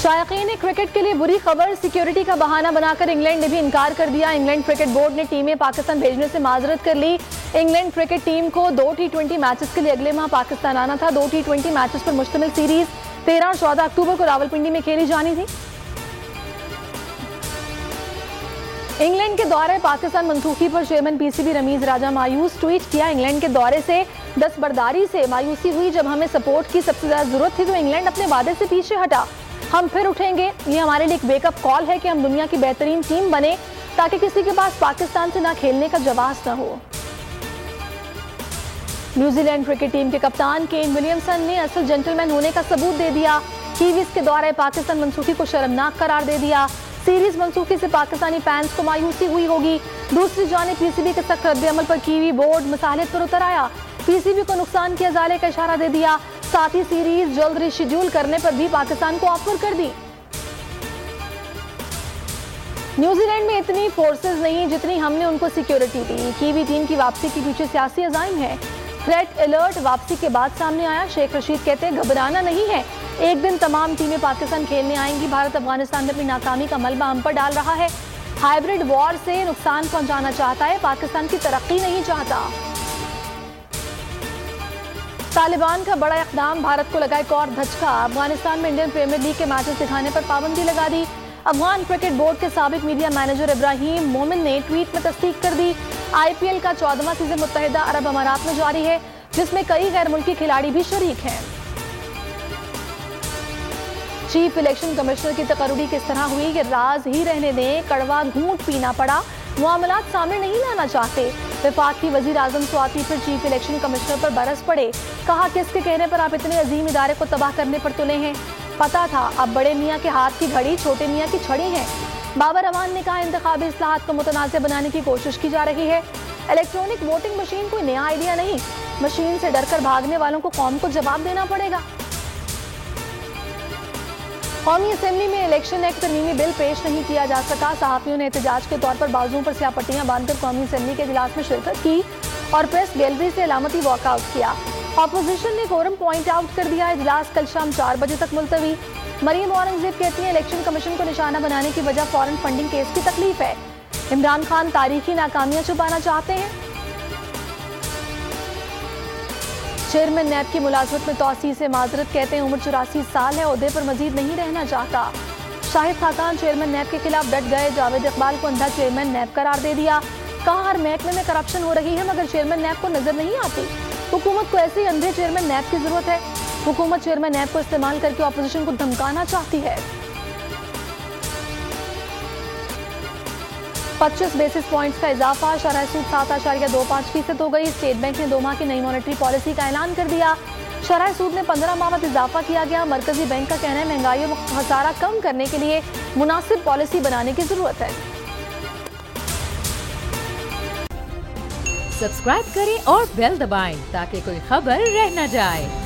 शायकीन cricket के लिए बुरी खबर, सिक्योरिटी का बहाना बनाकर इंग्लैंड ने भी इनकार कर दिया। इंग्लैंड क्रिकेट बोर्ड ने टीमें पाकिस्तान भेजने से माजरत कर ली। इंग्लैंड क्रिकेट टीम को 2 T20 मैचेस के लिए अगले माह पाकिस्तान आना था। 2 T20 मैचेस पर मुश्तमिल सीरीज 13 और 14 अक्टूबर को रावलपिंडी में खेली जानी थी। इंग्लैंड के दौरे पाकिस्तान मनसूखी पर चेयरमैन पीसीबी रमीज राजा मायूस। ट्वीट किया, इंग्लैंड के दौरे से दस्तबरदारी से मायूसी हुई। जब हमें सपोर्ट की सबसे ज्यादा जरूरत थी तो इंग्लैंड अपने वादे से पीछे हटा। हम फिर उठेंगे। ये हमारे लिए एक वेकअप कॉल है कि हम दुनिया की बेहतरीन टीम बने ताकि किसी के पास पाकिस्तान से ना खेलने का जवाब न हो। न्यूजीलैंड क्रिकेट टीम के कप्तान केन विलियमसन ने असल जेंटलमैन होने का सबूत दे दिया। कीवीज के दौरे पाकिस्तान मनसूखी को शर्मनाक करार दे दिया। सीरीज मनसूखी से पाकिस्तानी फैंस को मायूसी हुई होगी। दूसरी जानिब पीसीबी के सख्त रद्द-ए-अमल पर कीवी बोर्ड मसालियत पर उतर आया। पीसीबी को नुकसान के अजाले का इशारा दे दिया। साथ ही सीरीज जल्द रिशेड्यूल करने पर भी पाकिस्तान को ऑफर कर दी। न्यूजीलैंड में इतनी फोर्सेस नहीं जितनी हमने उनको सिक्योरिटी दी। कीवी टीम की वापसी के पीछे सियासी अज़ाइम है। थ्रेट अलर्ट वापसी के बाद सामने आया। शेख रशीद कहते हैं घबराना नहीं है, एक दिन तमाम टीमें पाकिस्तान खेलने आएंगी। भारत अफगानिस्तान में अपनी नाकामी का मलबा हम पर डाल रहा है। हाइब्रिड वॉर से नुकसान पहुंचाना चाहता है, पाकिस्तान की तरक्की नहीं चाहता। तालिबान का बड़ा इक़दाम, भारत को लगा एक और धचका। अफगानिस्तान में इंडियन प्रीमियर लीग के मैचेस दिखाने पर पाबंदी लगा दी। अफगान क्रिकेट बोर्ड के साबिक मीडिया मैनेजर इब्राहिम मोमिन ने ट्वीट में तस्दीक कर दी। आईपीएल का 14वां सीजन मुत्तहिदा अरब अमारात में जारी है, जिसमें कई गैर मुल्की खिलाड़ी भी शरीक हैं। चीफ इलेक्शन कमिश्नर की तकर्रुरी किस तरह हुई, ये राज ही रहने दें। कड़वा घूंट पीना पड़ा, मामलात सामने नहीं लाना चाहते। वफाकी वजीर आजम स्वाति फिर चीफ इलेक्शन कमिश्नर पर बरस पड़े। कहा, किसके कहने पर आप इतने अजीम इदारे को तबाह करने पर तुले हैं? पता था अब बड़े मियाँ के हाथ की घड़ी छोटे मियाँ की छड़ी है। बाबर अवान ने कहा, इंतखाबी इस्लाहात को मुतनाज़ बनाने की कोशिश की जा रही है। इलेक्ट्रॉनिक वोटिंग मशीन कोई नया आइडिया नहीं, मशीन से डरकर भागने वालों को कौम को जवाब देना पड़ेगा। कौमी असेंबली में इलेक्शन एक्ट तरमीमी बिल पेश नहीं किया जा सका। सहाफियों ने एहतजाज के तौर पर बाजुओं पर स्याह पट्टियां बांधकर कौमी असेंबली के इजलास में शिरकत की और प्रेस गैलरी से अलामती वॉकआउट किया। अपोजिशन ने कोरम पॉइंट आउट कर दिया। इजलास कल शाम 4 बजे तक मुलतवी। मरीम औरंगजेब कहती हैं, इलेक्शन कमीशन को निशाना बनाने की वजह फॉरेन फंडिंग केस की तकलीफ है। इमरान खान तारीखी नाकामियां छुपाना चाहते हैं। चेयरमैन नैब की मुलाजमत में तौसी से माजरत, कहते हैं उम्र 84 साल है, ओहदे पर मजीद नहीं रहना चाहता। शाहिद खाकान चेयरमैन नैब के खिलाफ डट गए। जावेद इकबाल को अंधा चेयरमैन नैब करार दे दिया। कहा, हर महकमे में करप्शन हो रही है मगर चेयरमैन नैब को नजर नहीं आती। हुकूमत को ऐसे ही अंधे चेयरमैन नैब की जरूरत है। हुकूमत चेयरमैन नैब को इस्तेमाल करके अपोजिशन को धमकाना चाहती है। 25 बेसिस पॉइंट्स का इजाफा, शरह सूद 7.25% हो गई। स्टेट बैंक ने 2 माह की नई मॉनेटरी पॉलिसी का ऐलान कर दिया। शरह सूद में 15 माह बाद इजाफा किया गया। मरकजी बैंक का कहना है महंगाई और खसारा कम करने के लिए मुनासिब पॉलिसी बनाने की जरूरत है। सब्सक्राइब करें और बेल दबाएं ताकि कोई खबर रह न जाए।